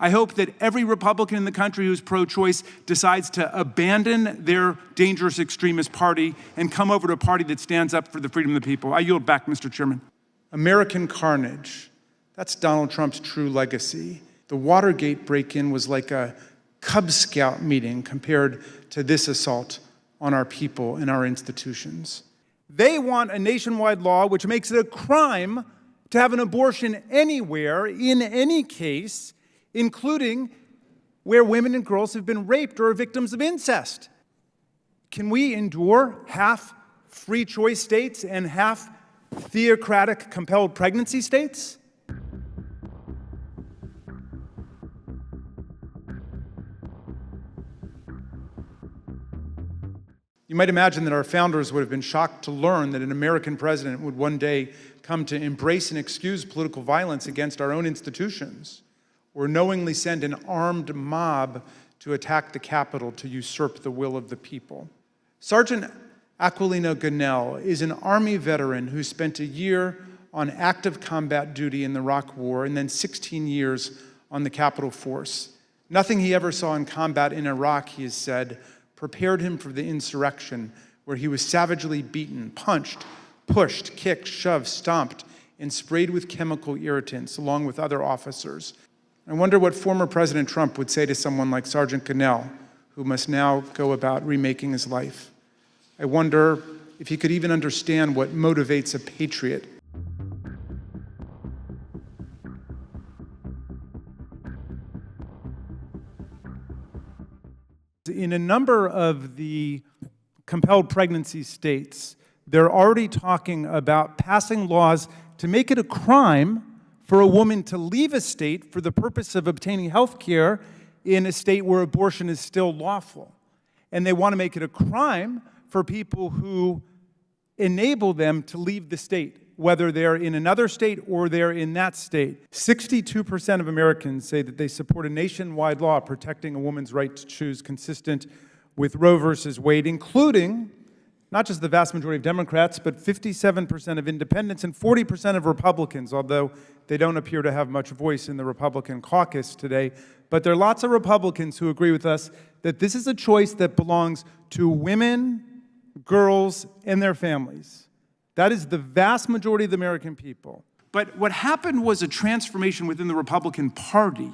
I hope that every Republican in the country who's pro-choice decides to abandon their dangerous extremist party and come over to a party that stands up for the freedom of the people. I yield back, Mr. Chairman. American carnage. That's Donald Trump's true legacy. The Watergate break-in was like a Cub Scout meeting compared to this assault on our people and our institutions. They want a nationwide law which makes it a crime to have an abortion anywhere, in any case, including where women and girls have been raped or are victims of incest. Can we endure half free choice states and half theocratic compelled pregnancy states? You might imagine that our founders would have been shocked to learn that an American president would one day come to embrace and excuse political violence against our own institutions, or knowingly send an armed mob to attack the Capitol to usurp the will of the people. Sergeant Aquilino Gonell is an Army veteran who spent a year on active combat duty in the Iraq War and then 16 years on the Capitol Force. Nothing he ever saw in combat in Iraq, he has said, prepared him for the insurrection, where he was savagely beaten, punched, pushed, kicked, shoved, stomped, and sprayed with chemical irritants, along with other officers. I wonder what former President Trump would say to someone like Sergeant Gonell, who must now go about remaking his life. I wonder if he could even understand what motivates a patriot. In a number of the compelled pregnancy states, they're already talking about passing laws to make it a crime for a woman to leave a state for the purpose of obtaining health care in a state where abortion is still lawful. And they want to make it a crime for people who enable them to leave the state, whether they're in another state or they're in that state. 62% of Americans say that they support a nationwide law protecting a woman's right to choose, consistent with Roe versus Wade, including not just the vast majority of Democrats, but 57% of independents and 40% of Republicans, although they don't appear to have much voice in the Republican caucus today. But there are lots of Republicans who agree with us that this is a choice that belongs to women, girls, and their families. That is the vast majority of the American people. But what happened was a transformation within the Republican Party,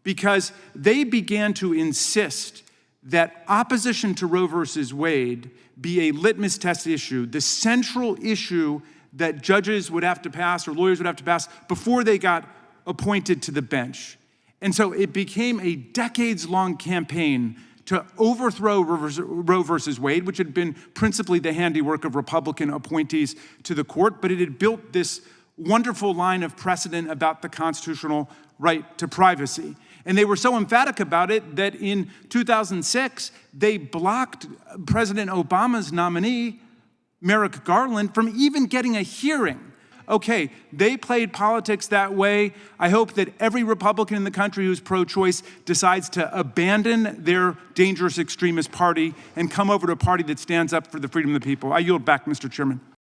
because they began to insist that opposition to Roe versus Wade be a litmus test issue, the central issue that judges would have to pass or lawyers would have to pass before they got appointed to the bench. And so it became a decades-long campaign to overthrow Roe versus Wade, which had been principally the handiwork of Republican appointees to the court, but it had built this wonderful line of precedent about the constitutional right to privacy. And they were so emphatic about it that in 2006, they blocked President Obama's nominee, Merrick Garland, from even getting a hearing. Okay, they played politics that way. I hope that every Republican in the country who's pro-choice decides to abandon their dangerous extremist party and come over to a party that stands up for the freedom of the people. I yield back, Mr. Chairman.